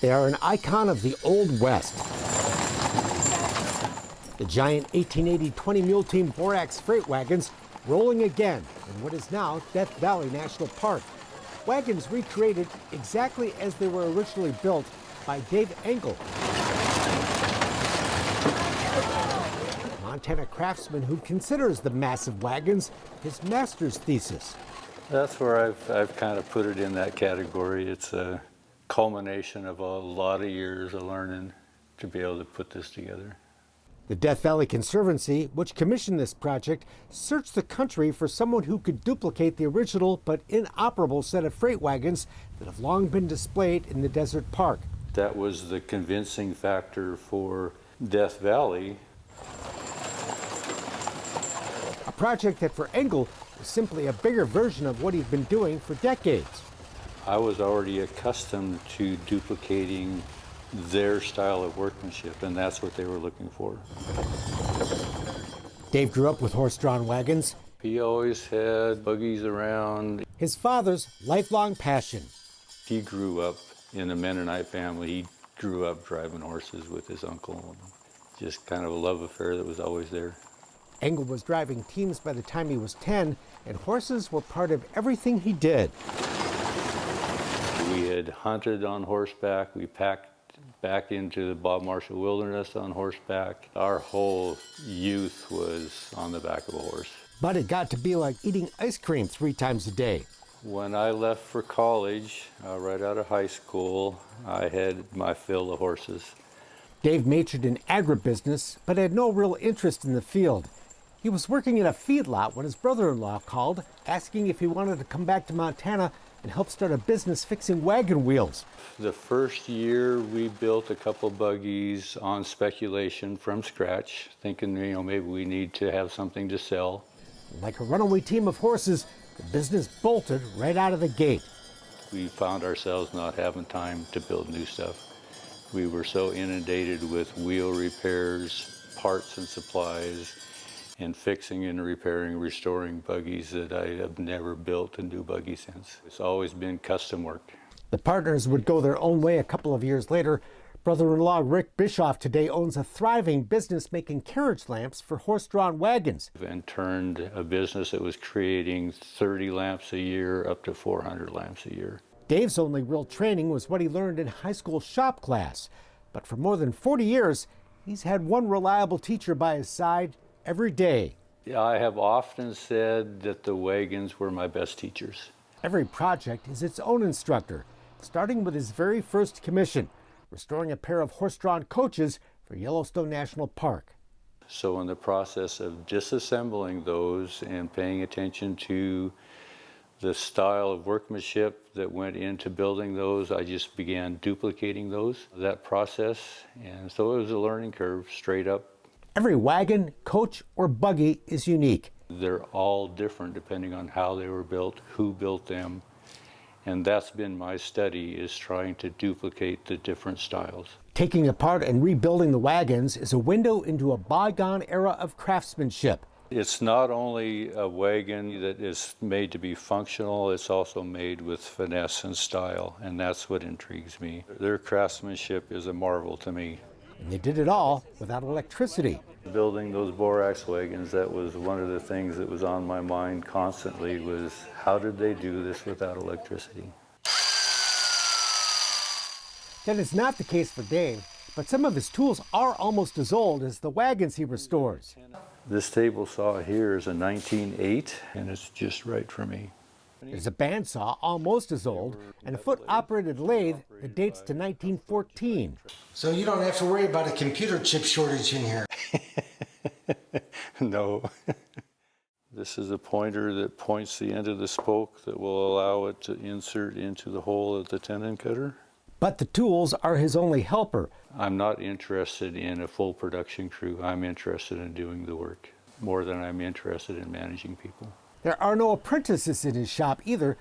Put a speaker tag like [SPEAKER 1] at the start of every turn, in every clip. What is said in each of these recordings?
[SPEAKER 1] They are an icon of the Old West. The giant 1880 20-mule team borax freight wagons rolling again in what is now Death Valley National Park. Wagons recreated exactly as they were originally built by Dave Engel, a Montana craftsman who considers the massive wagons his master's thesis.
[SPEAKER 2] That's where I've kind of put it in that category. It's a culmination of a lot of years of learning to be able to put this together.
[SPEAKER 1] The Death Valley Conservancy, which commissioned this project, searched the country for someone who could duplicate the original but inoperable set of freight wagons that have long been displayed in the desert park.
[SPEAKER 2] That was the convincing factor for Death Valley.
[SPEAKER 1] A project that for Engel was simply a bigger version of what he'd been doing for decades.
[SPEAKER 2] I was already accustomed to duplicating their style of workmanship, and that's what they were looking for.
[SPEAKER 1] Dave grew up with horse-drawn wagons.
[SPEAKER 2] He always had buggies around.
[SPEAKER 1] His father's lifelong passion.
[SPEAKER 2] He grew up in a Mennonite family. He grew up driving horses with his uncle. Just kind of a love affair that was always there.
[SPEAKER 1] Engel was driving teams by the time he was 10, and horses were part of everything he did.
[SPEAKER 2] We had hunted on horseback. We packed back into the Bob Marshall Wilderness on horseback. Our whole youth was on the back of a horse.
[SPEAKER 1] But it got to be like eating ice cream 3 times a day.
[SPEAKER 2] When I left for college, right out of high school, I had my fill of horses.
[SPEAKER 1] Dave majored in agribusiness, but had no real interest in the field. He was working in a feedlot when his brother-in-law called, asking if he wanted to come back to Montana and help start a business fixing wagon wheels.
[SPEAKER 2] The first year we built a couple buggies on speculation from scratch, thinking, maybe we need to have something to sell.
[SPEAKER 1] Like a runaway team of horses, the business bolted right out of the gate.
[SPEAKER 2] We found ourselves not having time to build new stuff. We were so inundated with wheel repairs, parts and supplies, and fixing and repairing, restoring buggies that I have never built a new buggy since. It's always been custom work.
[SPEAKER 1] The partners would go their own way a couple of years later. Brother-in-law Rick Bischoff today owns a thriving business making carriage lamps for horse-drawn wagons.
[SPEAKER 2] And turned a business that was creating 30 lamps a year up to 400 lamps a year.
[SPEAKER 1] Dave's only real training was what he learned in high school shop class. But for more than 40 years, he's had one reliable teacher by his side every day.
[SPEAKER 2] I have often said that the wagons were my best teachers.
[SPEAKER 1] Every project is its own instructor, starting with his very first commission, restoring a pair of horse-drawn coaches for Yellowstone National Park.
[SPEAKER 2] So in the process of disassembling those and paying attention to the style of workmanship that went into building those, I just began duplicating that process. And so it was a learning curve straight up.
[SPEAKER 1] Every wagon, coach, or buggy is unique.
[SPEAKER 2] They're all different depending on how they were built, who built them. And that's been my study, is trying to duplicate the different styles.
[SPEAKER 1] Taking apart and rebuilding the wagons is a window into a bygone era of craftsmanship.
[SPEAKER 2] It's not only a wagon that is made to be functional, it's also made with finesse and style, and that's what intrigues me. Their craftsmanship is a marvel to me.
[SPEAKER 1] And they did it all without electricity.
[SPEAKER 2] Building those borax wagons, that was one of the things that was on my mind constantly, was how did they do this without electricity?
[SPEAKER 1] That is not the case for Dave, but some of his tools are almost as old as the wagons he restores.
[SPEAKER 2] This table saw here is a 1908, and it's just right for me.
[SPEAKER 1] There's a bandsaw almost as old, and a foot-operated lathe that dates to 1914.
[SPEAKER 3] So you don't have to worry about a computer chip shortage in here.
[SPEAKER 2] No. This is a pointer that points the end of the spoke that will allow it to insert into the hole of the tendon cutter.
[SPEAKER 1] But the tools are his only helper.
[SPEAKER 2] I'm not interested in a full production crew. I'm interested in doing the work more than I'm interested in managing people.
[SPEAKER 1] There are no apprentices in his shop either.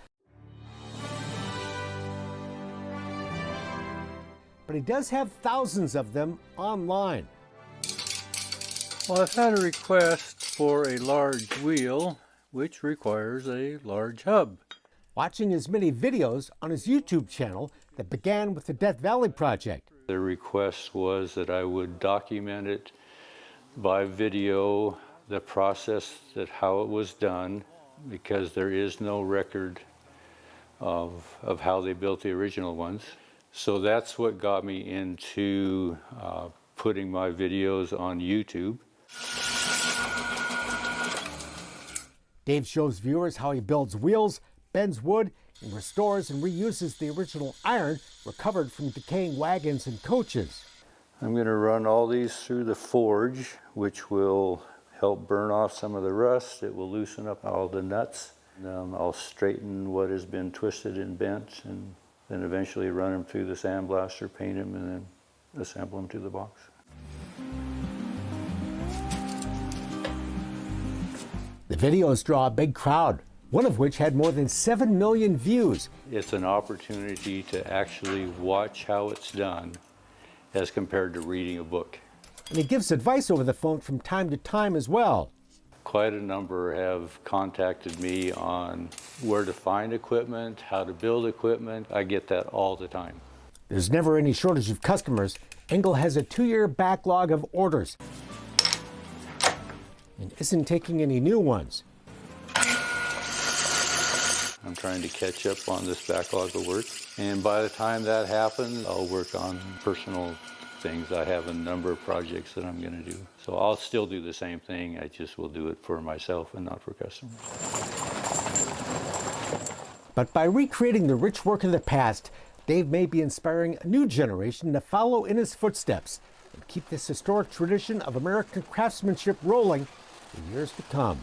[SPEAKER 1] But he does have thousands of them online.
[SPEAKER 2] Well, I've had a request for a large wheel, which requires a large hub.
[SPEAKER 1] Watching his many videos on his YouTube channel, that began with the Death Valley project.
[SPEAKER 2] The request was that I would document it by video, the process, that how it was done, because there is no record of how they built the original ones. So that's what got me into putting my videos on YouTube.
[SPEAKER 1] Dave shows viewers how he builds wheels, bends wood, and restores and reuses the original iron recovered from decaying wagons and coaches.
[SPEAKER 2] I'm going to run all these through the forge, which will help burn off some of the rust. It will loosen up all the nuts. I'll straighten what has been twisted and bent, and then eventually run them through the sandblaster, paint them, and then assemble them to the box.
[SPEAKER 1] The videos draw a big crowd, one of which had more than 7 million views.
[SPEAKER 2] It's an opportunity to actually watch how it's done as compared to reading a book.
[SPEAKER 1] And he gives advice over the phone from time to time as well.
[SPEAKER 2] Quite a number have contacted me on where to find equipment, how to build equipment. I get that all the time.
[SPEAKER 1] There's never any shortage of customers. Engel has a 2-year backlog of orders and isn't taking any new ones.
[SPEAKER 2] I'm trying to catch up on this backlog of work. And by the time that happens, I'll work on personal things. I have a number of projects that I'm going to do. So I'll still do the same thing. I just will do it for myself and not for customers.
[SPEAKER 1] But by recreating the rich work of the past, Dave may be inspiring a new generation to follow in his footsteps and keep this historic tradition of American craftsmanship rolling for years to come.